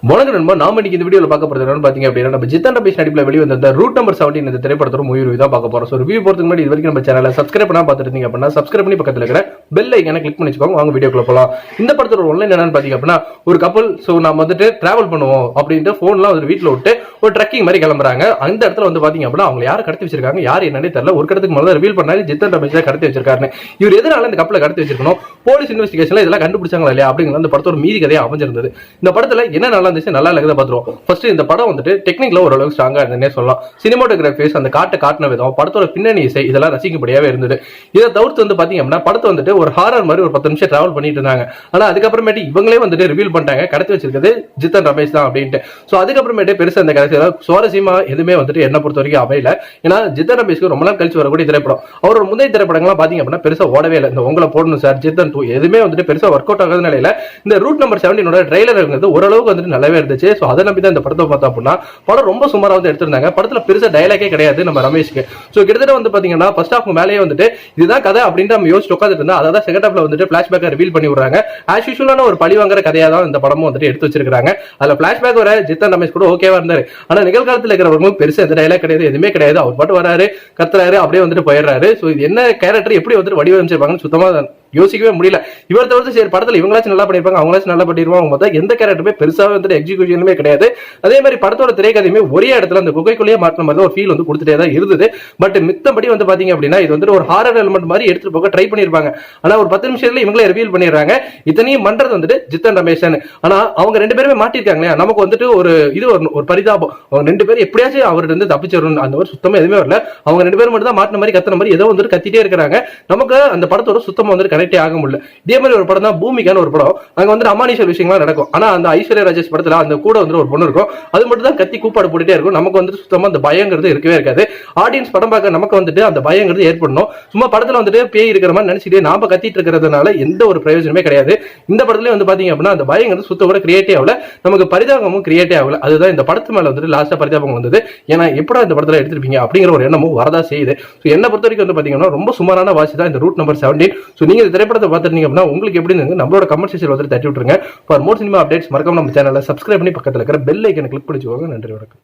வணக்கம் நண்பா. நாம இன்னைக்கு இந்த வீடியோல பார்க்க போறது என்னன்னு பாத்தீங்க அப்படின்னா, நம்ம ஜித்தன் ரமேஷ் நடிப்புல வெளிவந்த ரூட் நம்பர் 17 இந்த திரைப்படத்தோட மூவி ரிவ்யூ தான் பார்க்க போறோம். சோ ரிவ்யூ போறதுக்கு முன்னாடி இது வரைக்கும் நம்ம சேனலை சப்ஸ்கிரைப் பண்ணாம பார்த்துட்டு இருந்தீங்க அப்படின்னா சப்ஸ்கிரைப் பண்ணி பக்கத்துல இருக்கிற பெல் ஐகானை கிளிக் பண்ணி வச்சுக்கோங்க. வாங்க வீடியோக்குள்ள போலாம். இந்த படத்தோட ஒன்லைன் என்னன்னு பாத்தீங்க அப்படின்னா, ஒரு கப்பல் சோ நாம வந்துட்டு டிராவல் பண்ணுவோம் அப்படின்ட்டு போன்லாம் வந்து வீட்டுல விட்டு ஒரு ட்ரக்கிங் மாதிரி கிளம்புறாங்க. அந்த இடத்துல வந்து பாத்தீங்க அப்படின்னா அவங்க யாரை கடத்தி வச்சிருக்காங்க, யார் என்னன்னே தெரியல. ஒரு கடத்துக்கு முதல்ல ரிவீல் பண்ணாரு ஜித்தன் ரமேஷ் தான் கடத்தி வச்சிருக்காரு. இவர் எதனால இந்த கப்பலை கடத்தி வச்சிருக்கணும், போலீஸ் இன்வெஸ்டிகேஷன்ல இதெல்லாம் கண்டுபிடிச்சாங்களா இல்லையா அப்படிங்கிற அந்த படத்தோட மீதி கதையை அமைஞ்சிருந்தது. இந்த படத்துல என்ன நல்லா இருந்துச்சு, நல்லா இல்ல பாத்துருவோம். ஃபர்ஸ்ட் இந்த படம் வந்துட்டு டெக்னிக்கலா ஓரளவுக்கு ஸ்ட்ராங்கா இருந்தே சொல்லலாம். சினிமாட்டோகிராஃபிஸ் அந்த காட்டின விதம், படத்தோட பின்னணி இசை இதெல்லாம் ரசிக்கும்படியாவே இருந்தது. இதை தவிர்த்து வந்து பாத்தீங்க அப்படின்னா படத்தை வந்துட்டு ஒரு ஹாரர் மாதிரி ஒரு 10 நிமிஷம் டிராவல் பண்ணிட்டு இருந்தாங்க. ஆனா அதுக்கப்புறமேட்டு இவங்களே வந்துட்டு ரிவீல் பண்ணிட்டாங்க கடத்தி வச்சிருக்கிறது ஜித்தன் ரமேஷ் தான் அப்படின்ட்டு. சோ அதுக்கப்புறமேட்டு பெருசா அந்த கடைசியில சுவாரஸ்யமா எதுவுமே வந்துட்டு என்ன பொறுத்த வரைக்கும் அமையல. ஏன்னா ஜித்தன் ரமேஷ்க்கு ரொம்ப நாள் கழிச்சு வரக்கூடிய திரைப்படம். அவரோட முந்தைய திரைப்படங்கள்லாம் பாத்தீங்க அப்படின்னா பெருசா ஓடவே இல்லை. இந்த உங்களை போடணும் சார், ஜித்தன் 2 எதுவுமே வந்துட்டு பெருசா ஒர்க் அவுட் ஆகாத நிலையில இந்த ரூட் நம்பர் 17 ட்ரெய்லர் ஓரளவுக்கு வந்துட்டு நல்லாவே இருந்துச்சு. சோ அதை நம்பி தான் இந்த படத்தை பார்த்தா அப்படின்னா படம் ரொம்ப சுமாரா வந்து எடுத்திருந்தாங்க. படத்துல பெருசா டயலாகே கிடையாது நம்ம ரமேஷ்க்கு. சோ கிட்டத்தட்ட வந்து பாத்தீங்கன்னா ஃபர்ஸ்ட் ஹாஃப் மேலேயே வந்துட்டு இதுதான் கதை அப்படின்ட்டு நம்ம யோசிச்சு உட்காந்துட்டு இருந்தா அதான் செகண்ட் ஹாஃப்ல வந்துட்டு பிளாஷ்பேக்கை ரிவீல் பண்ணி விடுறாங்க. ஆஸ் யூசுவலான ஒரு பழி வாங்குற கதையா தான் இந்த படமும் வந்துட்டு எடுத்து வச்சிருக்காங்க. அதுல பிளாஷ்பேக் வர ஜித்தன் ரமேஷ் கூட ஓகேவா இருந்தாரு. ஆனா நிகழ்காலத்துல இருக்கிறவங்களும் பெருசா எந்த டயலாக் கிடையாது, எதுவுமே கிடையாது. அவர் பாட்டு வராரு, கத்துறாரு, அப்படியே வந்துட்டு போயிடுறாரு. சோ இது என்ன கேரக்டர் எப்படி வந்துட்டு வடிவமைச்சிருப்பாங்கன்னு சுத்தமா யோசிக்கவே முடியல. இவர் தவிர்த்து சரி படத்துல இவங்களாச்சும் நல்லா பண்ணிருப்பாங்க, அவங்களாச்சும் நல்லா பண்ணிருவாங்க. மொத்தம் எந்த கேரக்டருமே பெருசாக வந்துட்டு எக்ஸிகியூஷனுமே கிடையாது. அதே மாதிரி படத்தோட திரைக்கதையுமே ஒரே இடத்துல அந்த குகைக்குள்ளேயே மாற்றின மாதிரி ஒரு ஃபீல் வந்து கொடுத்துட்டே தான் இருந்தது. பட் மித்தபடி வந்து பாத்தீங்க அப்படின்னா இது வந்துட்டு ஒரு ஹாரர் எலிமெண்ட் மாதிரி எடுத்துட்டு போக ட்ரை பண்ணிருப்பாங்க. ஆனா ஒரு 10 நிமிஷத்துல இவங்களே ரிவீல் பண்ணிடுறாங்க. இத்தனையும் பண்றது வந்துட்டு ஜித்தன் ரமேஷன். ஆனா அவங்க 2 பேருமே மாட்டிருக்காங்க. நமக்கு வந்துட்டு ஒரு பரிதாபம். அவங்க 2 பேரும் எப்படியாச்சும் அவர்கிட்ட இருந்து தப்பிச்சிடணும் அந்த ஒரு சுத்தமா எதுவுமே வரல. அவங்க 2 பேரும் மட்டும் தான் மாட்டின மாதிரி கத்துன மாதிரி ஏதோ வந்துட்டு கத்திட்டே இருக்கிறாங்க. நமக்கு அந்த படத்தோட சுத்தமா வந்துட்டு கனெக்டே ஆக முடியல. இதே மாதிரி ஒரு படம் தான் பூமிக்கான ஒரு படம். அங்க வந்து அமானுஷ விஷயங்கள்லாம் நடக்கும். ஆனா அந்த ஐஸ்வர்யா ராஜேஷ் படத்துல அந்த கூட வந்து ஒரு பொண்ணு இருக்கும். அது மட்டும் தான் கத்தி கூப்பாடு போட்டுட்டே இருக்கும். நமக்கு வந்து சுத்தமா அந்த பயங்கிறது இருக்கவே இருக்காது. ஆடியன்ஸ் படம் பார்க்க நமக்கு வந்துட்டு அந்த பயங்கிறது ஏற்படணும். சும்மா படத்துல வந்துட்டு பேய் இருக்கிற மாதிரி நினைச்சிட்டு நாம கத்திட்டு இருக்கிறதுனால எந்த ஒரு பிரயோஜனமே கிடையாது. இந்த படத்துல வந்து பாத்தீங்க அப்படின்னா அந்த பயங்கிறது சுத்த கூட கிரியேட்டே ஆகல, நமக்கு பரிதாபமும் கிரியேட்டே ஆகல. அதுதான் இந்த படத்து மேல வந்துட்டு லாஸ்டா பரிதாபம் வந்தது. ஏன்னா எப்படா இந்த படத்துல எடுத்திருப்பீங்க அப்படிங்கிற ஒரு எண்ணமும் வரதா செய்யுது. என்ன பொறுத்த வரைக்கும் வந்து பாத்தீங்கன்னா ரொம்ப சுமாரான வாசி தான் இந்த ரூட் நம்பர் 17. நீங்க இந்த திரைப்படத்தை பார்த்துட்டீங்க அப்படின்னா உங்களுக்கு எப்படி இருந்து நம்மளோட கமெண்ட் செக்ஷன்ல வந்து தட்டி விட்டுருங்க. ஃபார் மோர் சினிமா அப்டேட்ஸ் மறக்காம நம்ம சேனலை சப்ஸ்கிரைப் பண்ணி பக்கத்துல இருக்கிற பெல் ஐகானை கிளிக் பண்ணிச்சுக்கோங்க. நன்றி, வணக்கம்.